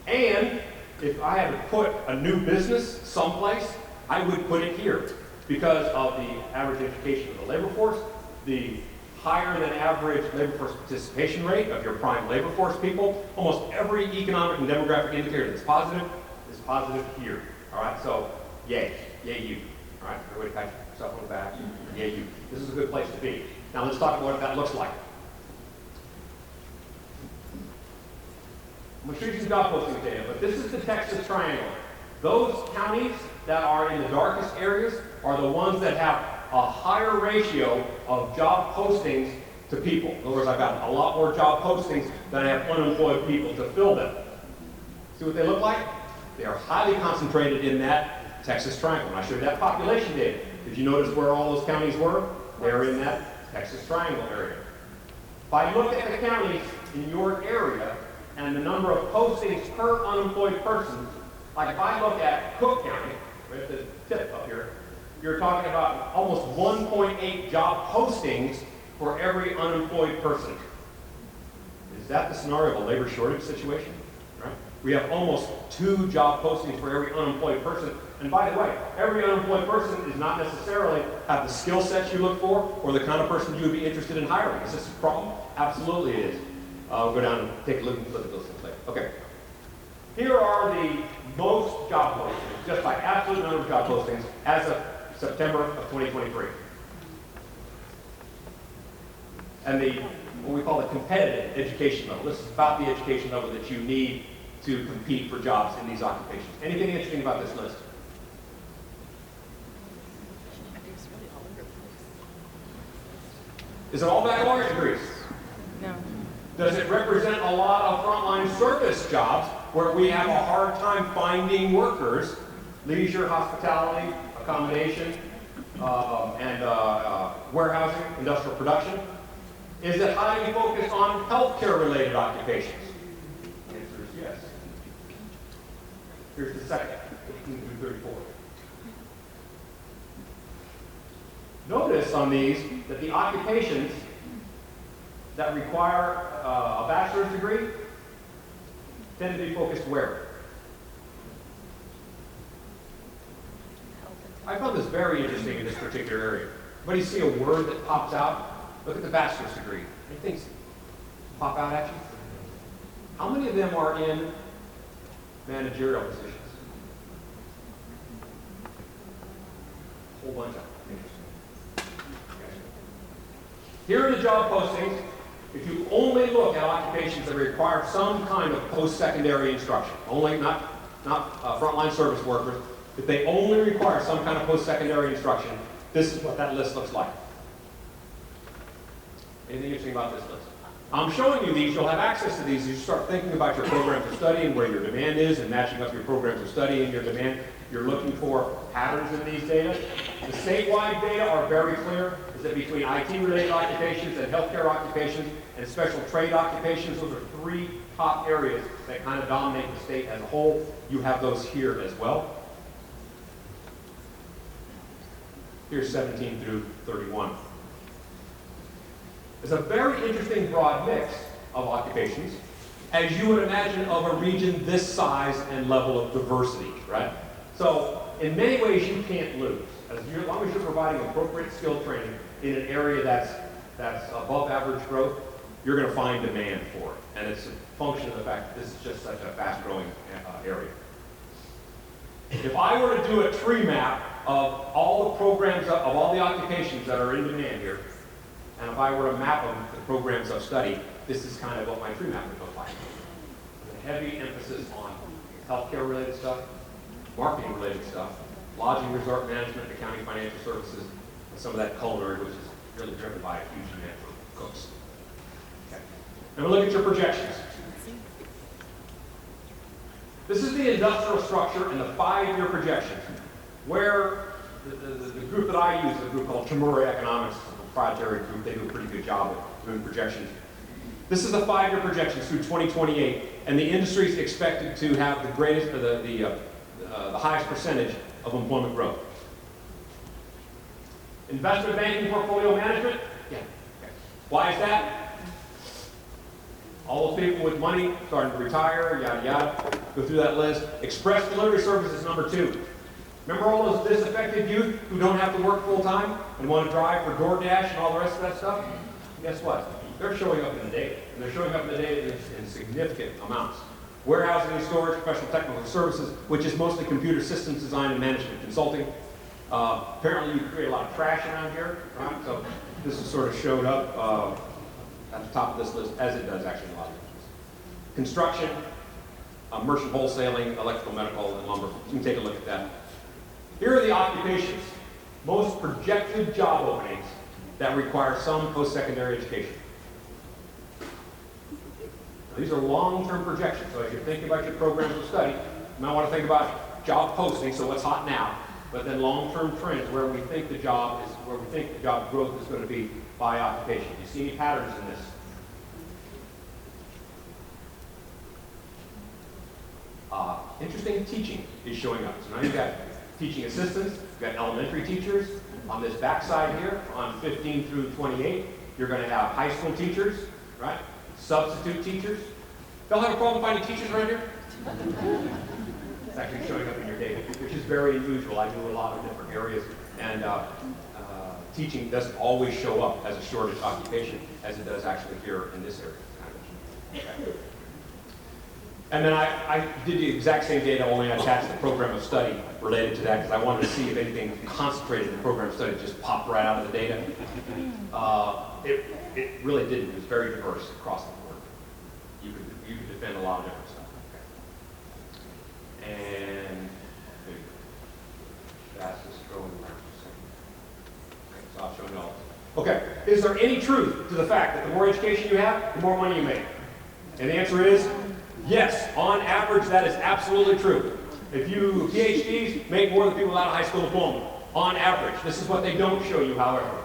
And if I had to put a new business someplace, I would put it here because of the average education of the labor force, the higher than average labor force participation rate of your prime labor force people. Almost every economic and demographic indicator that's positive is positive here. All right, so yay you. All right, everybody pat yourself on the back. Yay you. This is a good place to be. Now let's talk about what that looks like. I'm going to show you some job posting data, but this is the Texas Triangle. Those counties that are in the darkest areas are the ones that have a higher ratio of job postings to people. In other words, I've got a lot more job postings than I have unemployed people to fill them. See what they look like? They are highly concentrated in that Texas Triangle. When I showed that population data, did you notice where all those counties were? They're in that Texas Triangle area. If I look at the counties in your area and the number of postings per unemployed person, like if I look at Cook County, right at the tip up here, you're talking about almost 1.8 job postings for every unemployed person. Is that the scenario of a labor shortage situation? Right? We have almost 2 job postings for every unemployed person. And by the way, every unemployed person is not necessarily have the skill sets you look for or the kind of person you would be interested in hiring. Is this a problem? Absolutely it is. I'll go down and take a look at those things later. Okay. Here are the most job postings, just by absolute number of job postings as of September of 2023. And what we call the competitive education level. This is about the education level that you need to compete for jobs in these occupations. Anything interesting about this list? Is it all baccalaureate degrees? No. Does it represent a lot of frontline service jobs where we have a hard time finding workers, leisure, hospitality, accommodation, and warehousing, industrial production? Is it highly focused on healthcare-related occupations? The answer is yes. Here's the second, 15 through 34. Notice on these that the occupations that require a bachelor's degree tend to be focused where? I found this very interesting in this particular area. Anybody see a word that pops out? Look at the bachelor's degree. Any things pop out at you? How many of them are in managerial positions? A whole bunch of them. Interesting. Okay. Here are the job postings. If you only look at occupations that require some kind of post-secondary instruction, only not frontline service workers, if they only require some kind of post-secondary instruction, this is what that list looks like. Anything interesting about this list? I'm showing you these. You'll have access to these as you start thinking about your programs of study and where your demand is and matching up your programs of study and your demand. You're looking for patterns in these data. The statewide data are very clear. Is that between IT-related occupations and healthcare occupations and special trade occupations, those are three top areas that kind of dominate the state as a whole. You have those here as well. Here's 17 through 31. It's a very interesting broad mix of occupations, as you would imagine of a region this size and level of diversity, right? So in many ways you can't lose. As long as you're providing appropriate skill training in an area that's above average growth, you're going to find demand for it. And it's a function of the fact that this is just such a fast-growing area. If I were to do a tree map of all the programs, of all the occupations that are in demand here, and if I were to map them to programs of study, this is kind of what my tree map would look like. With a heavy emphasis on healthcare-related stuff, marketing-related stuff, lodging, resort management, accounting, financial services, and some of that culinary, which is really driven by a huge demand for cooks. Okay. Now we'll look at your projections. This is the industrial structure and the 5-year projections, where the group that I use is a group called Tamura Economics, a proprietary group. They do a pretty good job of doing projections. This is the 5-year projections through 2028, and the industry is expected to have the greatest, the highest percentage of employment growth. Investment banking, portfolio management, yeah. Okay. Why is that? All those people with money starting to retire, yada yada. Go through that list. Express delivery services, number 2. Remember all those disaffected youth who don't have to work full time and want to drive for DoorDash and all the rest of that stuff? Guess what? They're showing up in the data, and they're showing up in the data in significant amounts. Warehousing and storage, professional technical services, which is mostly computer systems design and management consulting. Apparently you create a lot of trash around here, right? So this is sort of showed up at the top of this list, as it does actually in a lot of places. Construction, merchant wholesaling, electrical, medical, and lumber. You can take a look at that. Here are the occupations, most projected job openings that require some post-secondary education. Now, these are long-term projections, so as you're thinking about your programs of study, you might want to think about job postings, so what's hot now, but then long-term trends where we think the job growth is going to be by occupation. Do you see any patterns in this? Interesting teaching is showing up. So now you've got teaching assistants, you've got elementary teachers. On this backside here, on 15 through 28, you're going to have high school teachers, right? Substitute teachers. They'll have a problem finding teachers around here? It's actually showing up in your data, which is very unusual. I do a lot of different areas, and teaching doesn't always show up as a shortage occupation, as it does actually here in this area. And then I did the exact same data, only I attached the program of study related to that because I wanted to see if anything concentrated in the program of study just popped right out of the data. It really didn't. It was very diverse across the board. You could defend a lot of different stuff. Okay. And fastest growing market. Okay, so I'll show you all. Okay, is there any truth to the fact that the more education you have, the more money you make? And the answer is yes. On average, that is absolutely true. If you PhDs make more than people without a high school diploma, on average. This is what they don't show you, however.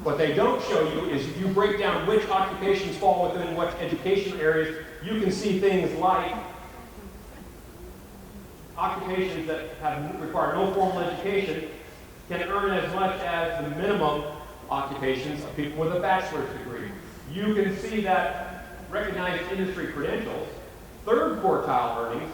What they don't show you is if you break down which occupations fall within what education areas, you can see things like occupations that require no formal education can earn as much as the minimum occupations of people with a bachelor's degree. You can see that recognized industry credentials, third quartile earnings,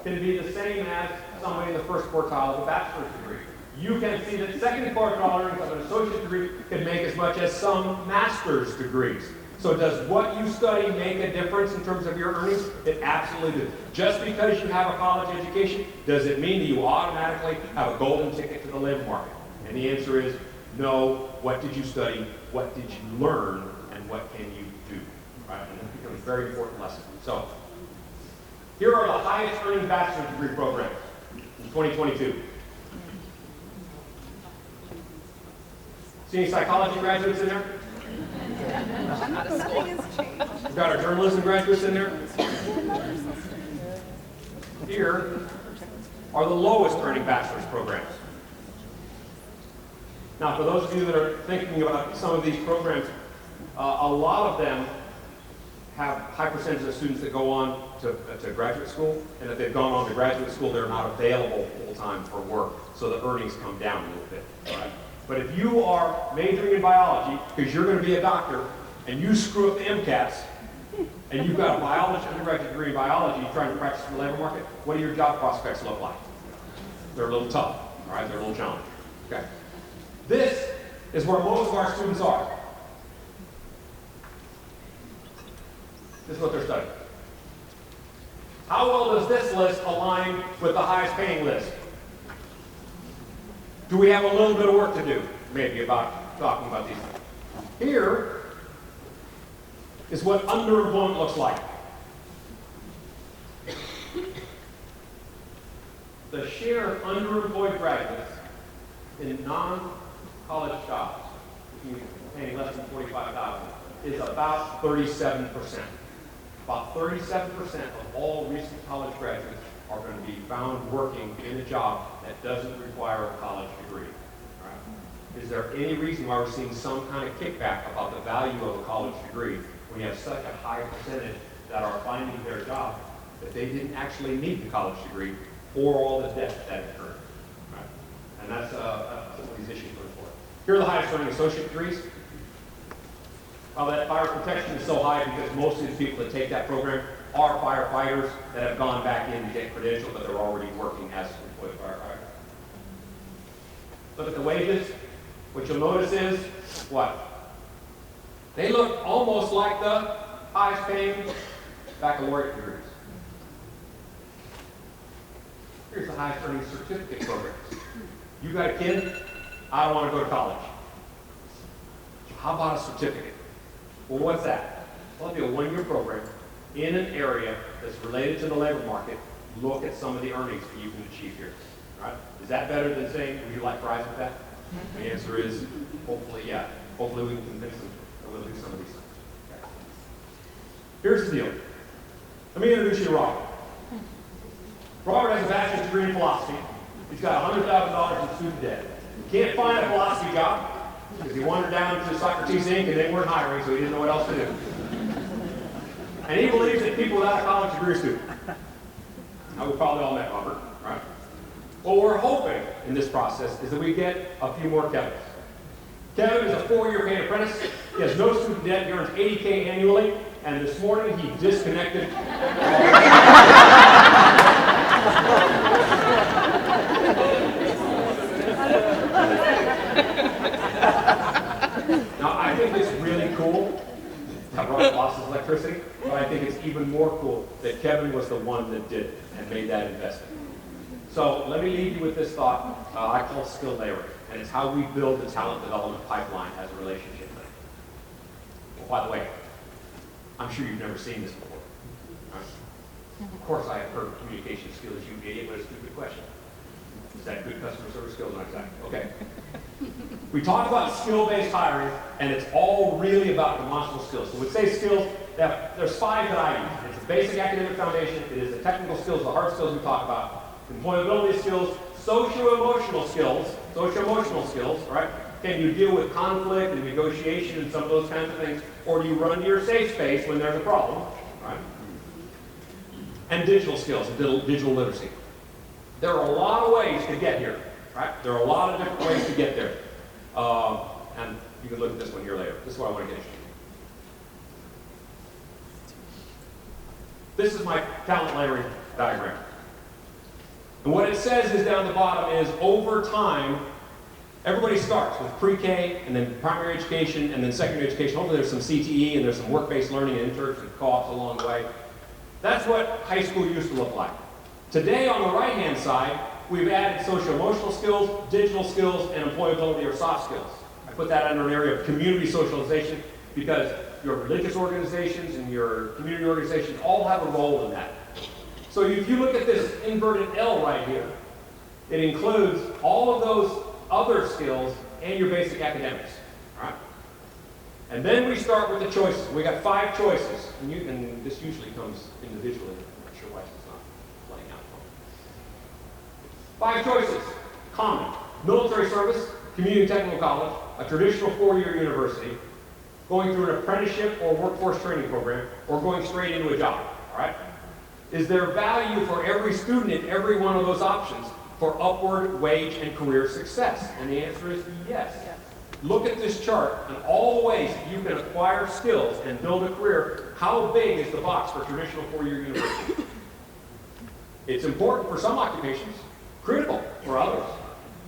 can be the same as somebody in the first quartile of a bachelor's degree. You can see that second quartile earnings of an associate degree can make as much as some master's degrees. So does what you study make a difference in terms of your earnings? It absolutely does. Just because you have a college education, does it mean that you automatically have a golden ticket to the labor market? And the answer is no. What did you study? What did you learn? And what can you do? Right? And that becomes a very important lesson. So here are the highest earning bachelor's degree programs in 2022. See any psychology graduates in there? We've got our journalism graduates in there. Here are the lowest earning bachelor's programs. Now, for those of you that are thinking about some of these programs, a lot of them have high percentages of students that go on to graduate school, and if they've gone on to graduate school, they're not available full-time for work, so the earnings come down a little bit. Right? But if you are majoring in biology because you're going to be a doctor and you screw up the MCATs and you've got a biology undergraduate degree in biology trying to practice in the labor market, what do your job prospects look like? They're a little tough, all right? They're a little challenging. Okay. This is where most of our students are. This is what they're studying. How well does this list align with the highest paying list? Do we have a little bit of work to do, maybe, about talking about these things? Here is what underemployment looks like. The share of underemployed graduates in non-college jobs, paying less than $45,000, is about 37%. About 37% of all recent college graduates are going to be found working in a job that doesn't require a college degree. All right? Is there any reason why we're seeing some kind of kickback about the value of a college degree when you have such a high percentage that are finding their job that they didn't actually need the college degree or all the debt that occurred? Right? And that's what these issues look for. Here are the highest earning associate degrees. Well, that fire protection is so high because most of the people that take that program are firefighters that have gone back in to get credentialed, but they're already working as employed firefighters. Look at the wages. What you'll notice is what? They look almost like the highest paying baccalaureate degrees. Here's the highest earning certificate programs. You got a kid? I don't want to go to college. How about a certificate? Well, what's that? Well, it'll be a one-year program in an area that's related to the labor market. Look at some of the earnings that you can achieve here. Right? Is that better than saying, would you like fries with that? The answer is, hopefully, yeah. Hopefully we can convince them that we'll do some of these things. Okay. Here's the deal. Let me introduce you to Robert. Robert has a bachelor's degree in philosophy. He's got $100,000 in student debt. He can't find a philosophy job because he wandered down to Socrates Inc. and they weren't hiring, so he didn't know what else to do. And he believes that people without a college degree are stupid. Now, we probably all met Robert, right? What we're hoping in this process is that we get a few more Kevins. Kevin is a 4-year paid apprentice. He has no student debt. He earns $80K annually. And this morning, he disconnected. Now, I think it's really cool how Robert lost his electricity, but I think it's invested. So let me leave you with this thought I call skill layering, and it's how we build the talent development pipeline as a relationship. Well, by the way, I'm sure you've never seen this before. Right? Of course, I have heard communication skills, you idiot, but it's a good question. Is that good customer service skills? Not exactly. Okay. We talk about skill-based hiring, and it's all really about demonstrable skills. So we say skills, there's 5 that I use. It's a basic academic foundation, it is the technical skills, the hard skills we talk about, employability skills, socio-emotional skills, right? Can you deal with conflict and negotiation and some of those kinds of things, or do you run to your safe space when there's a problem, right? And digital skills, digital literacy. There are a lot of ways to get here, right? There are a lot of different ways to get there. And you can look at this one here later. This is what I want to get you. This is my talent layering diagram. And what it says is down the bottom is over time, everybody starts with pre-K and then primary education and then secondary education. Hopefully there's some CTE and there's some work-based learning and interns and co-ops along the way. That's what high school used to look like. Today on the right-hand side, we've added social-emotional skills, digital skills, and employability or soft skills. I put that under an area of community socialization because your religious organizations and your community organizations all have a role in that. So if you look at this inverted L right here, it includes all of those other skills and your basic academics. All right? And then we start with the choices. We got 5 choices, and this usually comes individually. I'm not sure why it's not playing out. 5 choices. Common. Military service, community technical college, a traditional 4-year university, going through an apprenticeship or workforce training program, or going straight into a job. All right? Is there value for every student in every one of those options for upward wage and career success? And the answer is yes. Look at this chart and all the ways that you can acquire skills and build a career. How big is the box for traditional 4-year university? It's important for some occupations, critical for others.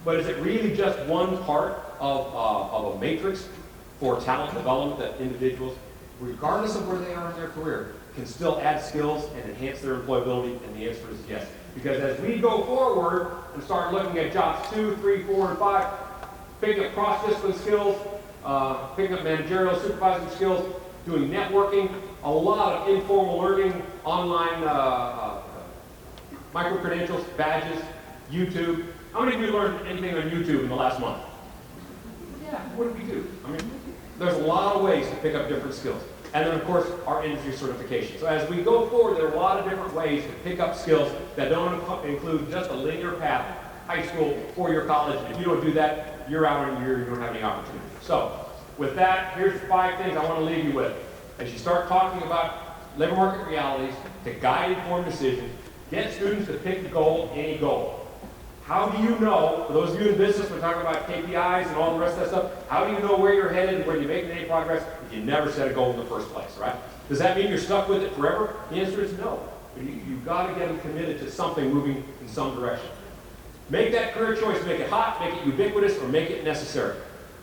But is it really just one part of a matrix for talent development that individuals, regardless of where they are in their career, can still add skills and enhance their employability? And the answer is yes. Because as we go forward and start looking at jobs 2, 3, 4, and 5, picking up cross-discipline skills, picking up managerial supervising skills, doing networking, a lot of informal learning, online micro-credentials, badges, YouTube. How many of you learned anything on YouTube in the last month? Yeah, what did we do? I mean, there's a lot of ways to pick up different skills. And then, of course, our industry certification. So as we go forward, there are a lot of different ways to pick up skills that don't include just a linear path, high school, 4-year college. If you don't do that, you're out in a year, you don't have any opportunity. So with that, here's 5 things I want to leave you with. As you start talking about labor market realities, to guide informed decisions, get students to pick the goal, any goal. How do you know, for those of you in business, we're talking about KPIs and all the rest of that stuff, how do you know where you're headed and where you're making any progress if you never set a goal in the first place, right? Does that mean you're stuck with it forever? The answer is no. You've got to get them committed to something moving in some direction. Make that career choice, make it hot, make it ubiquitous, or make it necessary.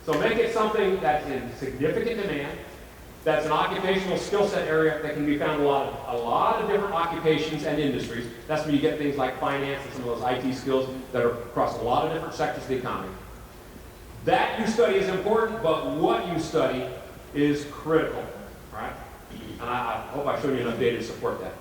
So make it something that's in significant demand, that's an occupational skill set area that can be found in a lot of different occupations and industries. That's when you get things like finance and some of those IT skills that are across a lot of different sectors of the economy. That you study is important, but what you study is critical, right? And I hope I showed you enough data to support that.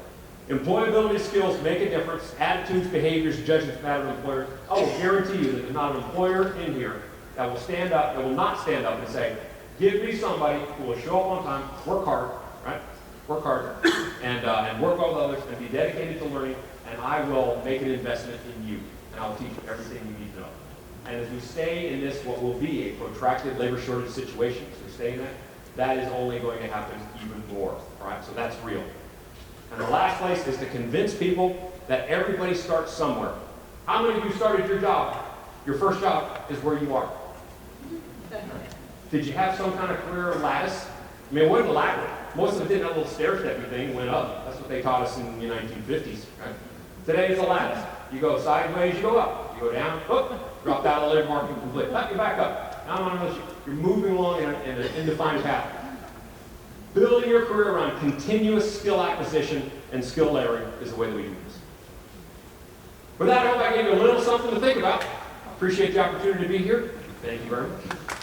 Employability skills make a difference. Attitudes, behaviors, judgments matter to employers. I will guarantee you that there's not an employer in here that will stand up, that will not stand up and say, give me somebody who will show up on time, work hard, right? Work hard, and work well with others, and be dedicated to learning, and I will make an investment in you, and I'll teach you everything you need to know. And as we stay in this, what will be a protracted labor shortage situation, as we stay in that, that is only going to happen even more, all right? So that's real. And the last place is to convince people that everybody starts somewhere. How many of you started your job? Your first job is where you are. Did you have some kind of career lattice? I mean, it wasn't elaborate. Most of it didn't have a little stair-steppy thing, went up. That's what they taught us in the 1950s. Right? Today it's a lattice. You go sideways, you go up. You go down, drop out of the labor market completely. You back up. Now you're moving along in an indefined path. Building your career around continuous skill acquisition and skill layering is the way that we do this. With that, I hope I gave you a little something to think about. Appreciate the opportunity to be here. Thank you very much.